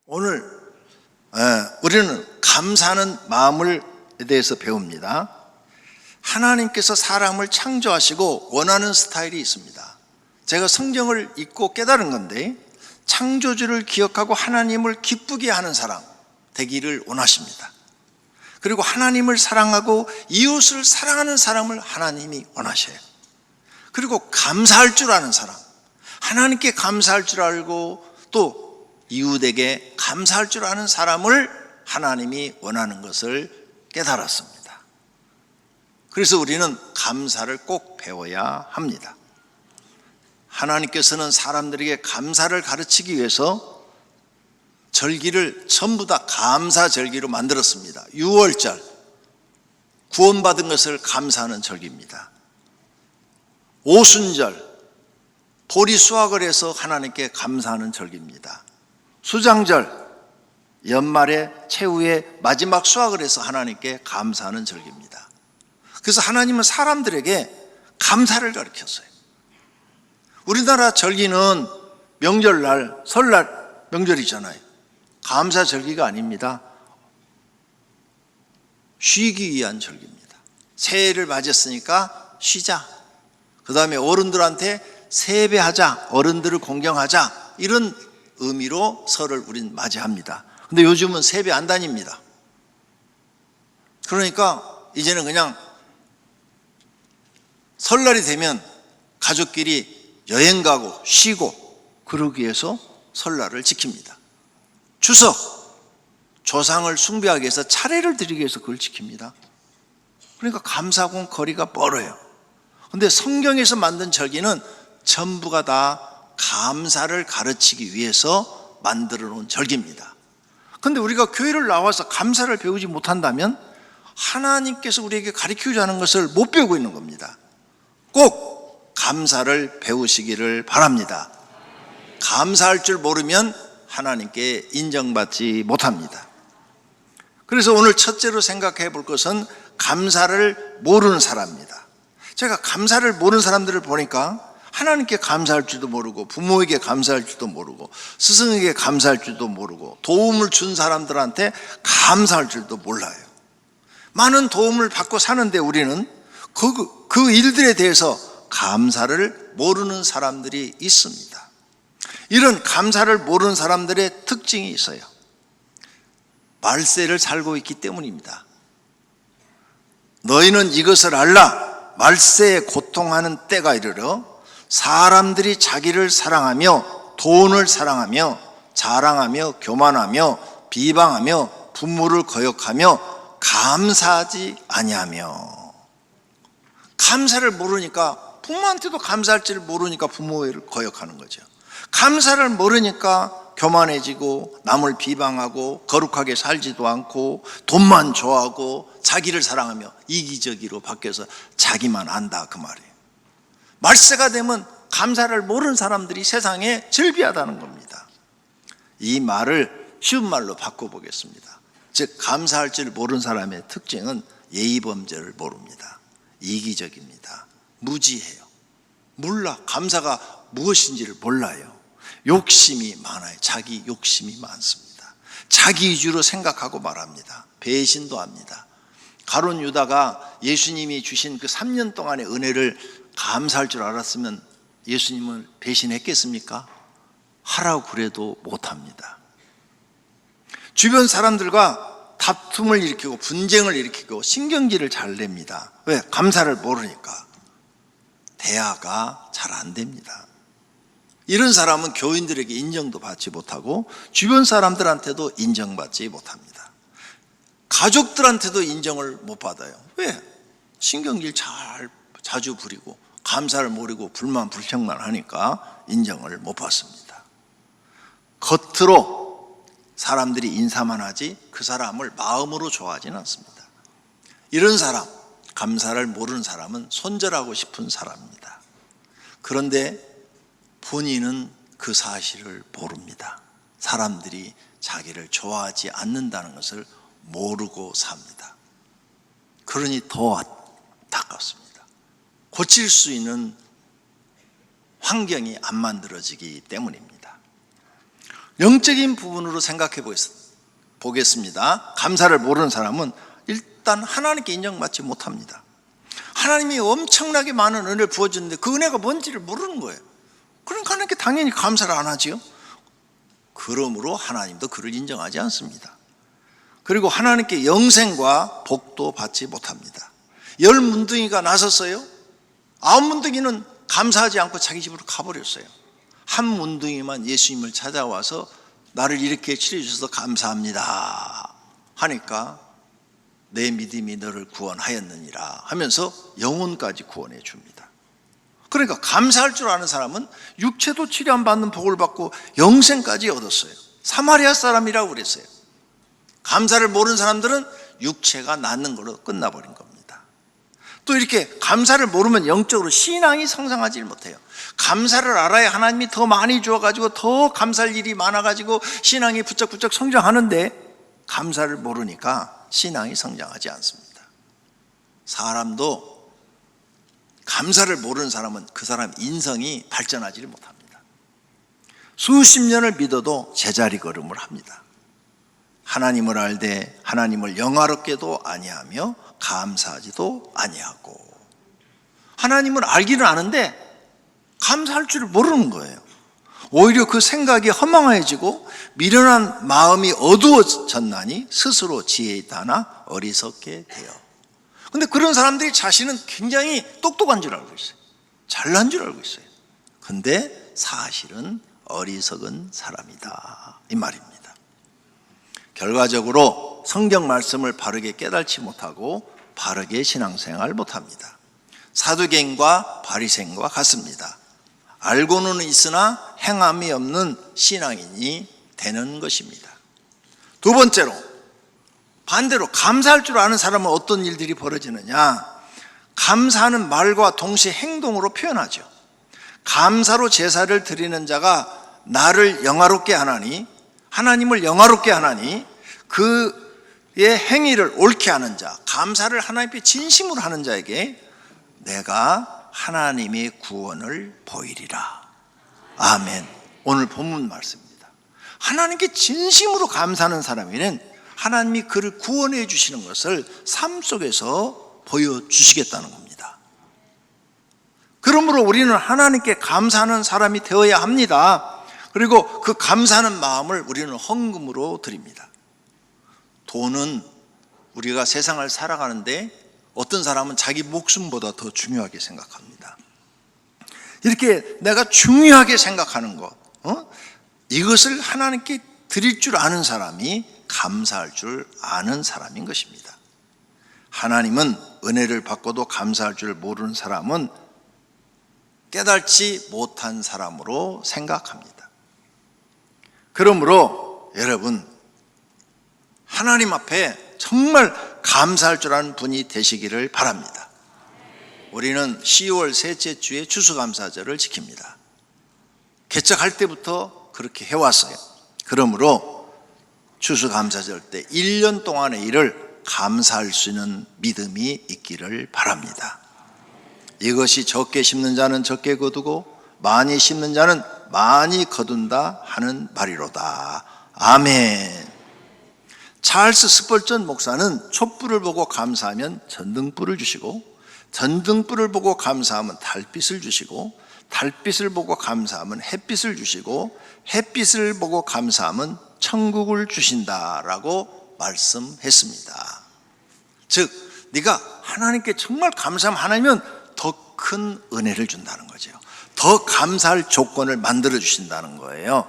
오늘 우리는 감사하는 마음에 대해서 배웁니다. 하나님께서 사람을 창조하시고 원하는 스타일이 있습니다. 제가 성경을 읽고 깨달은 건데, 창조주를 기억하고 하나님을 기쁘게 하는 사람 되기를 원하십니다. 그리고 하나님을 사랑하고 이웃을 사랑하는 사람을 하나님이 원하셔요. 그리고 감사할 줄 아는 사람, 하나님께 감사할 줄 알고 또 이웃에게 감사할 줄 아는 사람을 하나님이 원하는 것을 깨달았습니다. 그래서 우리는 감사를 꼭 배워야 합니다. 하나님께서는 사람들에게 감사를 가르치기 위해서 절기를 전부 다 감사절기로 만들었습니다. 6월절, 구원받은 것을 감사하는 절기입니다. 오순절, 보리 수확을 해서 하나님께 감사하는 절기입니다. 수장절, 연말에 최후의 마지막 수확을 해서 하나님께 감사하는 절기입니다. 그래서 하나님은 사람들에게 감사를 가르쳤어요. 우리나라 절기는 명절날, 설날 명절이잖아요. 감사 절기가 아닙니다. 쉬기 위한 절기입니다. 새해를 맞았으니까 쉬자. 그 다음에 어른들한테 세배하자, 어른들을 공경하자, 이런 의미로 설을 우린 맞이합니다. 근데 요즘은 세배 안 다닙니다. 그러니까 이제는 그냥 설날이 되면 가족끼리 여행 가고 쉬고 그러기 위해서 설날을 지킵니다. 추석, 조상을 숭배하기 위해서 차례를 드리기 위해서 그걸 지킵니다. 그러니까 감사하고는 거리가 멀어요. 그런데 성경에서 만든 절기는 전부가 다 감사를 가르치기 위해서 만들어 놓은 절기입니다. 그런데 우리가 교회를 나와서 감사를 배우지 못한다면 하나님께서 우리에게 가르치자는 것을 못 배우고 있는 겁니다. 꼭 감사를 배우시기를 바랍니다. 감사할 줄 모르면 하나님께 인정받지 못합니다. 그래서 오늘 첫째로 생각해 볼 것은 감사를 모르는 사람입니다. 제가 감사를 모르는 사람들을 보니까 하나님께 감사할 줄도 모르고, 부모에게 감사할 줄도 모르고, 스승에게 감사할 줄도 모르고, 도움을 준 사람들한테 감사할 줄도 몰라요. 많은 도움을 받고 사는데 우리는 그 일들에 대해서 감사를 모르는 사람들이 있습니다. 이런 감사를 모르는 사람들의 특징이 있어요. 말세를 살고 있기 때문입니다. 너희는 이것을 알라. 말세에 고통하는 때가 이르러 사람들이 자기를 사랑하며 돈을 사랑하며 자랑하며 교만하며 비방하며 부모를 거역하며 감사하지 아니하며. 감사를 모르니까, 부모한테도 감사할 줄 모르니까 부모를 거역하는 거죠. 감사를 모르니까 교만해지고 남을 비방하고 거룩하게 살지도 않고 돈만 좋아하고 자기를 사랑하며 이기적으로 바뀌어서 자기만 안다, 그 말이에요. 말세가 되면 감사를 모르는 사람들이 세상에 즐비하다는 겁니다. 이 말을 쉬운 말로 바꿔보겠습니다. 즉, 감사할 줄 모르는 사람의 특징은 예의범죄를 모릅니다. 이기적입니다. 무지해요. 몰라. 감사가 무엇인지를 몰라요. 욕심이 많아요. 자기 욕심이 많습니다. 자기 위주로 생각하고 말합니다. 배신도 합니다. 가룟 유다가 예수님이 주신 그 3년 동안의 은혜를 감사할 줄 알았으면 예수님을 배신했겠습니까? 하라고 그래도 못합니다. 주변 사람들과 다툼을 일으키고 분쟁을 일으키고 신경질을 잘 냅니다. 왜? 감사를 모르니까. 대화가 잘 안 됩니다. 이런 사람은 교인들에게 인정도 받지 못하고 주변 사람들한테도 인정받지 못합니다. 가족들한테도 인정을 못 받아요. 왜? 신경질 자주 부리고 감사를 모르고 불만 불평만 하니까 인정을 못 받습니다. 겉으로 사람들이 인사만 하지 그 사람을 마음으로 좋아하지는 않습니다. 이런 사람, 감사를 모르는 사람은 손절하고 싶은 사람입니다. 그런데 본인은 그 사실을 모릅니다. 사람들이 자기를 좋아하지 않는다는 것을 모르고 삽니다. 그러니 더 안타깝습니다. 고칠 수 있는 환경이 안 만들어지기 때문입니다. 영적인 부분으로 생각해 보겠습니다. 감사를 모르는 사람은 일단 하나님께 인정받지 못합니다. 하나님이 엄청나게 많은 은혜를 부어주는데 그 은혜가 뭔지를 모르는 거예요. 그러니까 하나님께 당연히 감사를 안 하지요. 그러므로 하나님도 그를 인정하지 않습니다. 그리고 하나님께 영생과 복도 받지 못합니다. 10문둥이가 나섰어요. 9문둥이는 감사하지 않고 자기 집으로 가버렸어요. 한 문둥이만 예수님을 찾아와서 나를 이렇게 치료해 주셔서 감사합니다 하니까 내 믿음이 너를 구원하였느니라 하면서 영혼까지 구원해 줍니다. 그러니까 감사할 줄 아는 사람은 육체도 치료 안 받는 복을 받고 영생까지 얻었어요. 사마리아 사람이라고 그랬어요. 감사를 모르는 사람들은 육체가 낫는 걸로 끝나버린 겁니다. 또 이렇게 감사를 모르면 영적으로 신앙이 성장하지 못해요. 감사를 알아야 하나님이 더 많이 주어가지고 더 감사할 일이 많아가지고 신앙이 부쩍부쩍 성장하는데 감사를 모르니까 신앙이 성장하지 않습니다. 사람도 감사를 모르는 사람은 그 사람 인성이 발전하지를 못합니다. 수십 년을 믿어도 제자리 걸음을 합니다. 하나님을 알되 하나님을 영화롭게도 아니하며 감사하지도 아니하고, 하나님을 알기는 아는데 감사할 줄을 모르는 거예요. 오히려 그 생각이 허망해지고 미련한 마음이 어두워졌나니 스스로 지혜에 있다나 어리석게 돼요. 근데 그런 사람들이 자신은 굉장히 똑똑한 줄 알고 있어요. 잘난 줄 알고 있어요. 근데 사실은 어리석은 사람이다 이 말입니다. 결과적으로 성경 말씀을 바르게 깨달지 못하고 바르게 신앙생활을 못합니다. 사두개인과 바리새인과 같습니다. 알고는 있으나 행함이 없는 신앙인이 되는 것입니다. 두 번째로, 반대로 감사할 줄 아는 사람은 어떤 일들이 벌어지느냐? 감사하는 말과 동시에 행동으로 표현하죠. 감사로 제사를 드리는 자가 나를 영화롭게 하나니, 하나님을 영화롭게 하나니, 그의 행위를 옳게 하는 자, 감사를 하나님께 진심으로 하는 자에게 내가 하나님의 구원을 보이리라. 아멘. 오늘 본문 말씀입니다. 하나님께 진심으로 감사하는 사람에게는 하나님이 그를 구원해 주시는 것을 삶 속에서 보여주시겠다는 겁니다. 그러므로 우리는 하나님께 감사하는 사람이 되어야 합니다. 그리고 그 감사하는 마음을 우리는 헌금으로 드립니다. 돈은 우리가 세상을 살아가는데 어떤 사람은 자기 목숨보다 더 중요하게 생각합니다. 이렇게 내가 중요하게 생각하는 것, 이것을 하나님께 드릴 줄 아는 사람이 감사할 줄 아는 사람인 것입니다. 하나님은 은혜를 받고도 감사할 줄 모르는 사람은 깨달지 못한 사람으로 생각합니다. 그러므로 여러분, 하나님 앞에 정말 감사할 줄 아는 분이 되시기를 바랍니다. 우리는 10월 셋째 주에 추수감사절을 지킵니다. 개척할 때부터 그렇게 해왔어요. 그러므로 추수감사절 때 1년 동안의 일을 감사할 수 있는 믿음이 있기를 바랍니다. 이것이 적게 심는 자는 적게 거두고 많이 심는 자는 많이 거둔다 하는 말이로다. 아멘. 찰스 스펄전 목사는 촛불을 보고 감사하면 전등불을 주시고, 전등불을 보고 감사하면 달빛을 주시고, 달빛을 보고 감사하면 햇빛을 주시고, 햇빛을 보고 감사하면 천국을 주신다라고 말씀했습니다. 즉, 네가 하나님께 정말 감사하면 하나님은 더 큰 은혜를 준다는 거죠. 더 감사할 조건을 만들어 주신다는 거예요.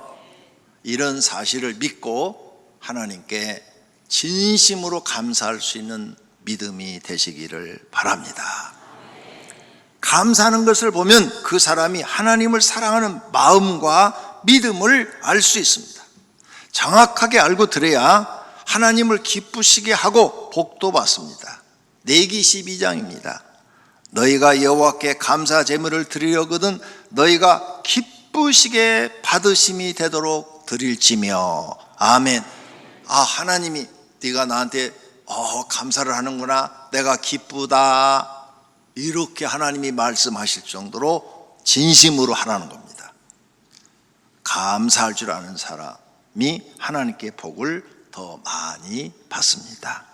이런 사실을 믿고 하나님께 진심으로 감사할 수 있는 믿음이 되시기를 바랍니다. 감사하는 것을 보면 그 사람이 하나님을 사랑하는 마음과 믿음을 알 수 있습니다. 정확하게 알고 들어야 하나님을 기쁘시게 하고 복도 받습니다. 레위기 12장입니다. 너희가 여호와께 감사 제물을 드리려거든 너희가 기쁘시게 받으심이 되도록 드릴지며. 아멘. 아, 하나님이 네가 나한테 감사를 하는구나, 내가 기쁘다, 이렇게 하나님이 말씀하실 정도로 진심으로 하라는 겁니다. 감사할 줄 아는 사람, 하나님께 복을 더 많이 받습니다.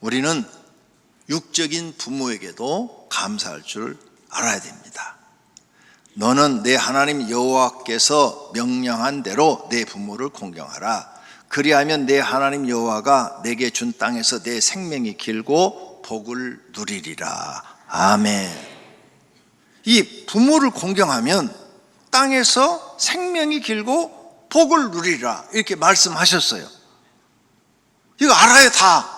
우리는 육적인 부모에게도 감사할 줄 알아야 됩니다. 너는 내 하나님 여호와께서 명령한 대로 내 부모를 공경하라. 그리하면 내 하나님 여호와가 내게 준 땅에서 내 생명이 길고 복을 누리리라. 아멘. 이 부모를 공경하면 땅에서 생명이 길고 복을 누리라 이렇게 말씀하셨어요. 이거 알아요. 다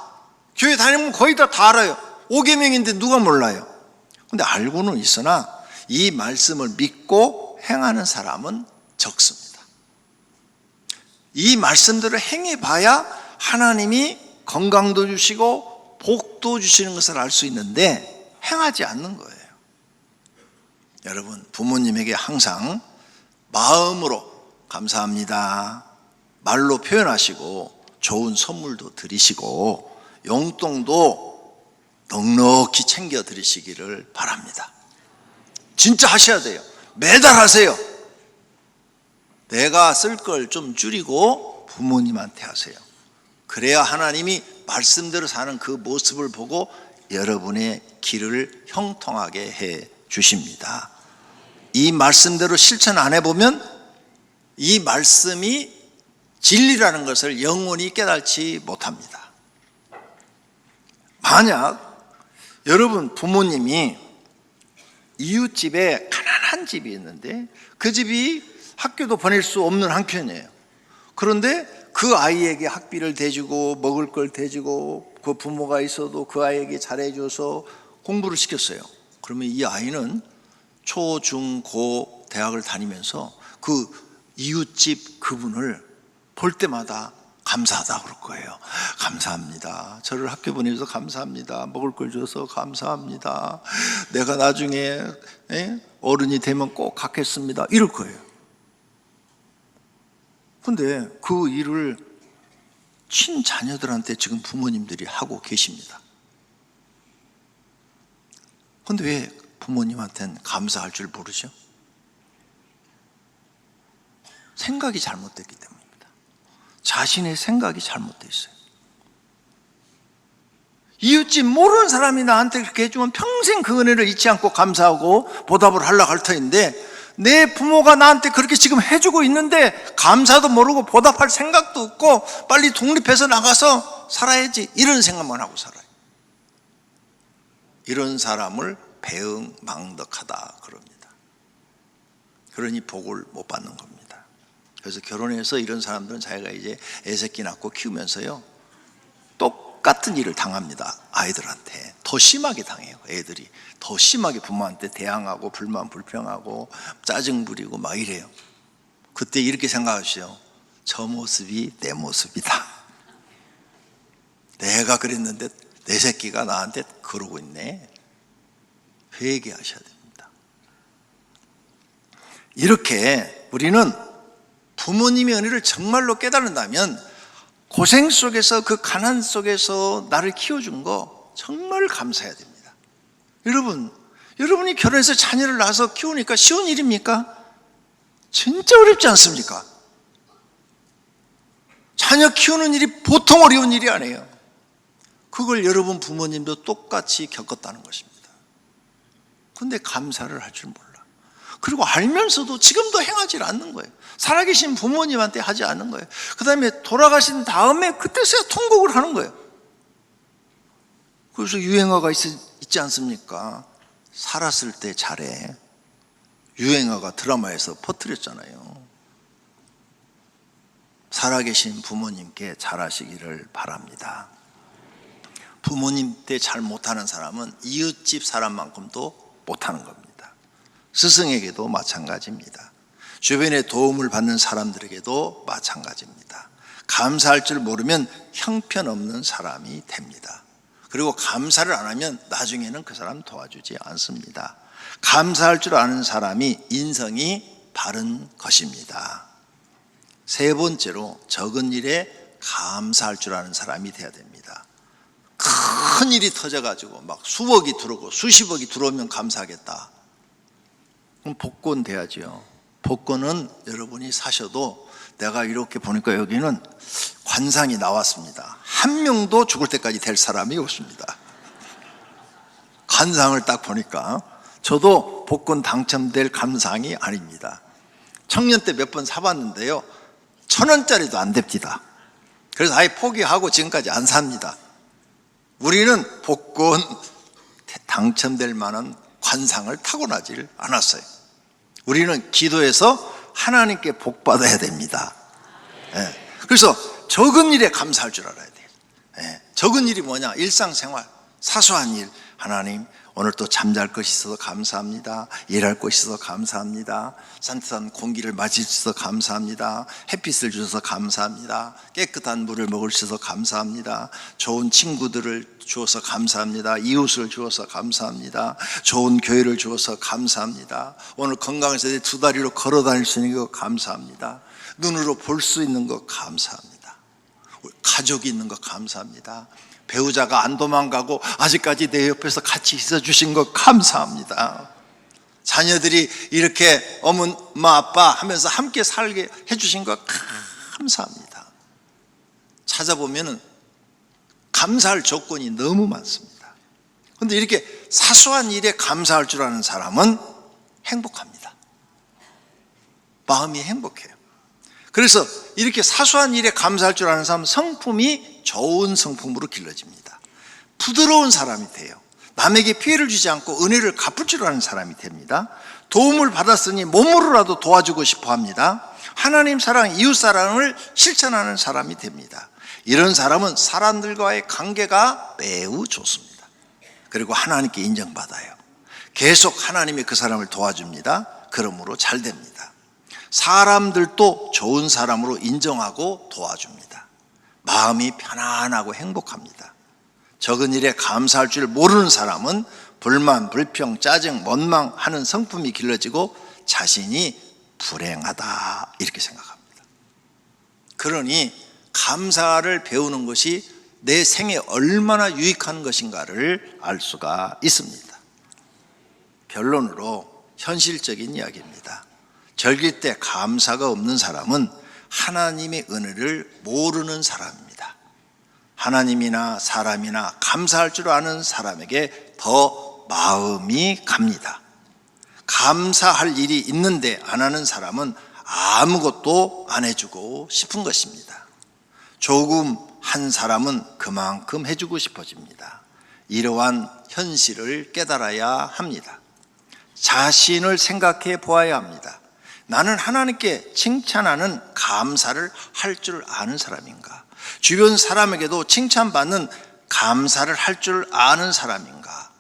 교회 다니면 거의 다 알아요. 5계명인데 누가 몰라요. 근데 알고는 있으나 이 말씀을 믿고 행하는 사람은 적습니다. 이 말씀들을 행해봐야 하나님이 건강도 주시고 복도 주시는 것을 알 수 있는데 행하지 않는 거예요. 여러분, 부모님에게 항상 마음으로 감사합니다 말로 표현하시고 좋은 선물도 드리시고 용돈도 넉넉히 챙겨 드리시기를 바랍니다. 진짜 하셔야 돼요. 매달 하세요. 내가 쓸 걸 좀 줄이고 부모님한테 하세요. 그래야 하나님이 말씀대로 사는 그 모습을 보고 여러분의 길을 형통하게 해 주십니다. 이 말씀대로 실천 안 해보면 이 말씀이 진리라는 것을 영원히 깨달지 못합니다. 만약 여러분 부모님이 이웃집에 가난한 집이 있는데 그 집이 학교도 보낼 수 없는 형편이에요. 그런데 그 아이에게 학비를 대주고 먹을 걸 대주고 그 부모가 있어도 그 아이에게 잘해줘서 공부를 시켰어요. 그러면 이 아이는 초, 중, 고 대학을 다니면서 그 이웃집 그분을 볼 때마다 감사하다 그럴 거예요. 감사합니다. 저를 학교 보내줘서 감사합니다. 먹을 걸 줘서 감사합니다. 내가 나중에 어른이 되면 꼭 갚겠습니다. 이럴 거예요. 근데 그 일을 친자녀들한테 지금 부모님들이 하고 계십니다. 근데 왜 부모님한테는 감사할 줄 모르죠? 생각이 잘못됐기 때문입니다. 자신의 생각이 잘못되어 있어요. 이웃집 모르는 사람이 나한테 그렇게 해주면 평생 그 은혜를 잊지 않고 감사하고 보답을 하려고 할 터인데 내 부모가 나한테 그렇게 지금 해주고 있는데 감사도 모르고 보답할 생각도 없고 빨리 독립해서 나가서 살아야지 이런 생각만 하고 살아요. 이런 사람을 배응망덕하다 그럽니다. 그러니 복을 못 받는 겁니다. 그래서 결혼해서 이런 사람들은 자기가 이제 애새끼 낳고 키우면서요 똑같은 일을 당합니다. 아이들한테 더 심하게 당해요. 애들이 더 심하게 부모한테 대항하고 불만 불평하고 짜증 부리고 막 이래요. 그때 이렇게 생각하시죠. 저 모습이 내 모습이다. 내가 그랬는데 내 새끼가 나한테 그러고 있네. 회개하셔야 됩니다. 이렇게 우리는 부모님의 은혜를 정말로 깨달은다면 고생 속에서 그 가난 속에서 나를 키워준 거 정말 감사해야 됩니다. 여러분이 결혼해서 자녀를 낳아서 키우니까 쉬운 일입니까? 진짜 어렵지 않습니까? 자녀 키우는 일이 보통 어려운 일이 아니에요. 그걸 여러분 부모님도 똑같이 겪었다는 것입니다. 근데 감사를 할 줄 몰라. 그리고 알면서도 지금도 행하지 않는 거예요. 살아계신 부모님한테 하지 않는 거예요. 그 다음에 돌아가신 다음에 그때서야 통곡을 하는 거예요. 그래서 유행어가 있지 않습니까? 살았을 때 잘해. 유행어가 드라마에서 퍼뜨렸잖아요. 살아계신 부모님께 잘하시기를 바랍니다. 부모님 때 잘 못하는 사람은 이웃집 사람만큼도 못하는 겁니다. 스승에게도 마찬가지입니다. 주변에 도움을 받는 사람들에게도 마찬가지입니다. 감사할 줄 모르면 형편없는 사람이 됩니다. 그리고 감사를 안 하면 나중에는 그 사람 도와주지 않습니다. 감사할 줄 아는 사람이 인성이 바른 것입니다. 세 번째로 적은 일에 감사할 줄 아는 사람이 돼야 됩니다. 큰 일이 터져가지고 막 수억이 들어오고 수십억이 들어오면 감사하겠다. 그럼 복권 돼야죠. 복권은 여러분이 사셔도 내가 이렇게 보니까 여기는 관상이 나왔습니다. 한 명도 죽을 때까지 될 사람이 없습니다. 관상을 딱 보니까 저도 복권 당첨될 감상이 아닙니다. 청년 때 몇 번 사봤는데요, 1,000원짜리도 안 됩니다. 그래서 아예 포기하고 지금까지 안 삽니다. 우리는 복권 당첨될 만한 관상을 타고나질 않았어요. 우리는 기도해서 하나님께 복 받아야 됩니다. 예. 그래서 적은 일에 감사할 줄 알아야 돼요. 예. 적은 일이 뭐냐? 일상생활, 사소한 일. 하나님, 오늘 또 잠잘 것이 있어서 감사합니다. 일할 것이 있어서 감사합니다. 산뜻한 공기를 마실 수 있어서 감사합니다. 햇빛을 주셔서 감사합니다. 깨끗한 물을 먹을 수 있어서 감사합니다. 좋은 친구들을 주어서 감사합니다. 이웃을 주어서 감사합니다. 좋은 교회를 주어서 감사합니다. 오늘 건강해서 내 두 다리로 걸어 다닐 수 있는 것 감사합니다. 눈으로 볼 수 있는 것 감사합니다. 가족이 있는 것 감사합니다. 배우자가 안 도망가고 아직까지 내 옆에서 같이 있어 주신 것 감사합니다. 자녀들이 이렇게 엄마 아빠 하면서 함께 살게 해주신 것 감사합니다. 찾아보면 감사할 조건이 너무 많습니다. 그런데 이렇게 사소한 일에 감사할 줄 아는 사람은 행복합니다. 마음이 행복해요. 그래서 이렇게 사소한 일에 감사할 줄 아는 사람은 성품이 좋은 성품으로 길러집니다. 부드러운 사람이 돼요. 남에게 피해를 주지 않고 은혜를 갚을 줄 아는 사람이 됩니다. 도움을 받았으니 몸으로라도 도와주고 싶어 합니다. 하나님 사랑, 이웃 사랑을 실천하는 사람이 됩니다. 이런 사람은 사람들과의 관계가 매우 좋습니다. 그리고 하나님께 인정받아요. 계속 하나님이 그 사람을 도와줍니다. 그러므로 잘 됩니다. 사람들도 좋은 사람으로 인정하고 도와줍니다. 마음이 편안하고 행복합니다. 적은 일에 감사할 줄 모르는 사람은 불만, 불평, 짜증, 원망하는 성품이 길러지고 자신이 불행하다 이렇게 생각합니다. 그러니 감사를 배우는 것이 내 생에 얼마나 유익한 것인가를 알 수가 있습니다. 결론으로 현실적인 이야기입니다. 절길 때 감사가 없는 사람은 하나님의 은혜를 모르는 사람입니다. 하나님이나 사람이나 감사할 줄 아는 사람에게 더 마음이 갑니다. 감사할 일이 있는데 안 하는 사람은 아무것도 안 해주고 싶은 것입니다. 조금 한 사람은 그만큼 해주고 싶어집니다. 이러한 현실을 깨달아야 합니다. 자신을 생각해 보아야 합니다. 나는 하나님께 칭찬하는 감사를 할 줄 아는 사람인가? 주변 사람에게도 칭찬받는 감사를 할 줄 아는 사람인가?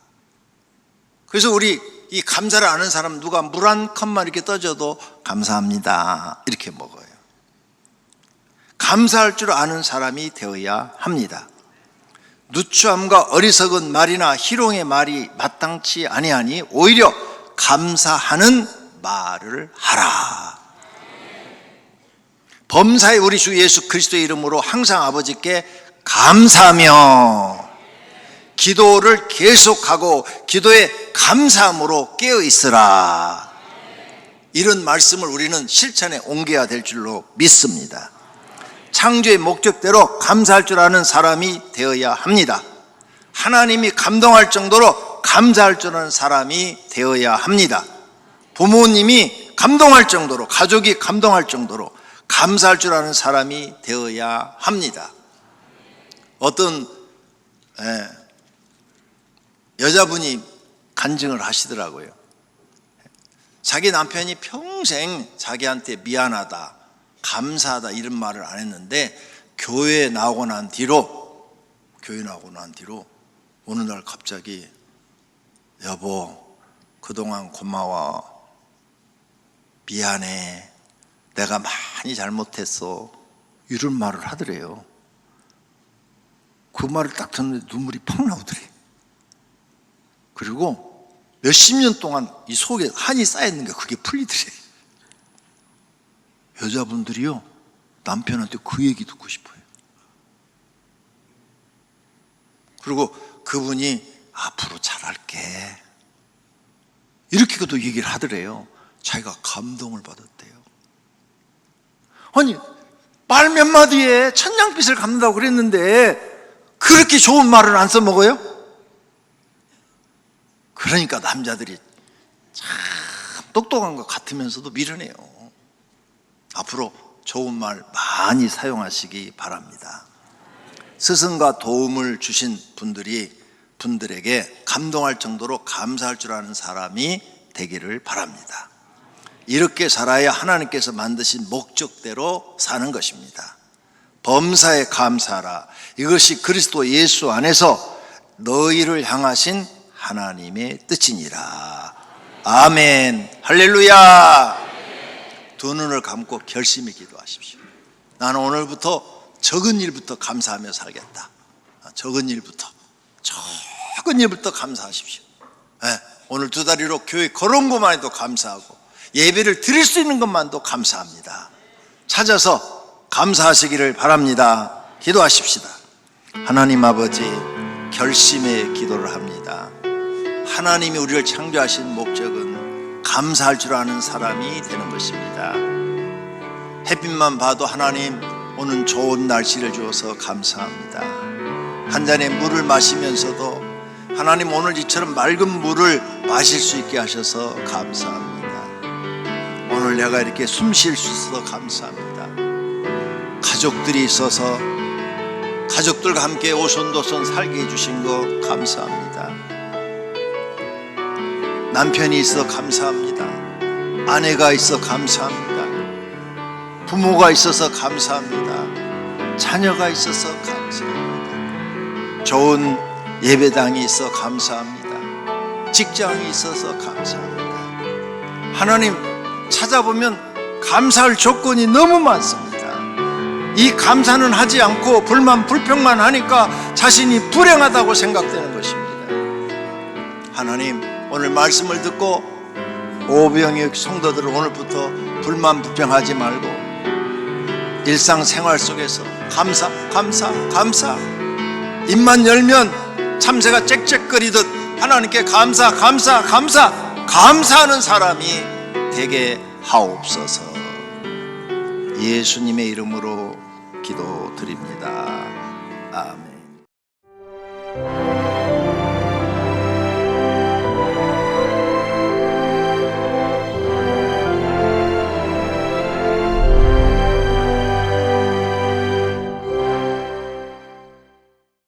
그래서 우리 이 감사를 아는 사람, 누가 물 한 컵만 이렇게 떠줘도 감사합니다 이렇게 먹어요. 감사할 줄 아는 사람이 되어야 합니다. 누추함과 어리석은 말이나 희롱의 말이 마땅치 아니하니 오히려 감사하는 말을 하라. 범사에 우리 주 예수 그리스도의 이름으로 항상 아버지께 감사하며 기도를 계속하고 기도에 감사함으로 깨어 있으라. 이런 말씀을 우리는 실천에 옮겨야 될 줄로 믿습니다. 창조의 목적대로 감사할 줄 아는 사람이 되어야 합니다. 하나님이 감동할 정도로 감사할 줄 아는 사람이 되어야 합니다. 부모님이 감동할 정도로, 가족이 감동할 정도로 감사할 줄 아는 사람이 되어야 합니다. 어떤 여자분이 간증을 하시더라고요. 자기 남편이 평생 자기한테 미안하다, 감사하다 이런 말을 안 했는데 교회 나오고 난 뒤로 어느 날 갑자기 여보 그동안 고마워, 미안해, 내가 많이 잘못했어 이런 말을 하더래요. 그 말을 딱 듣는데 눈물이 팍 나오더래. 그리고 몇십 년 동안 이 속에 한이 쌓여있는 게 그게 풀리더래. 여자분들이요 남편한테 그 얘기 듣고 싶어요. 그리고 그분이 앞으로 잘할게 이렇게도 얘기를 하더래요. 자기가 감동을 받았대요. 아니 말 몇 마디에 천냥빚을 갚는다고 그랬는데 그렇게 좋은 말을 안 써먹어요? 그러니까 남자들이 참 똑똑한 것 같으면서도 미련해요. 앞으로 좋은 말 많이 사용하시기 바랍니다. 스승과 도움을 주신 분들에게 감동할 정도로 감사할 줄 아는 사람이 되기를 바랍니다. 이렇게 살아야 하나님께서 만드신 목적대로 사는 것입니다. 범사에 감사하라. 이것이 그리스도 예수 안에서 너희를 향하신 하나님의 뜻이니라. 아멘. 할렐루야. 두 눈을 감고 결심히 기도하십시오. 나는 오늘부터 적은 일부터 감사하며 살겠다. 적은 일부터 감사하십시오. 네, 오늘 두 다리로 교회 걸어온 것만 해도 감사하고 예배를 드릴 수 있는 것만도 감사합니다. 찾아서 감사하시기를 바랍니다. 기도하십시다. 하나님 아버지, 결심의 기도를 합니다. 하나님이 우리를 창조하신 목적은 감사할 줄 아는 사람이 되는 것입니다. 햇빛만 봐도 하나님 오늘 좋은 날씨를 주어서 감사합니다. 한 잔의 물을 마시면서도 하나님 오늘 이처럼 맑은 물을 마실 수 있게 하셔서 감사합니다. 오늘 내가 이렇게 숨 쉴 수 있어서 감사합니다. 가족들이 있어서 가족들과 함께 오손도손 살게 해주신 거 감사합니다. 남편이 있어 감사합니다. 아내가 있어 감사합니다. 부모가 있어서 감사합니다. 자녀가 있어서 감사합니다. 좋은 예배당이 있어 감사합니다. 직장이 있어서 감사합니다. 하나님 찾아보면 감사할 조건이 너무 많습니다. 이 감사는 하지 않고 불만 불평만 하니까 자신이 불행하다고 생각되는 것입니다. 하나님 오늘 말씀을 듣고 오병의 성도들은 오늘부터 불만 불평하지 말고 일상생활 속에서 감사 입만 열면 참새가 짹짹거리듯 하나님께 감사하는 사람이 되게 하옵소서. 예수님의 이름으로 기도드립니다. 아멘.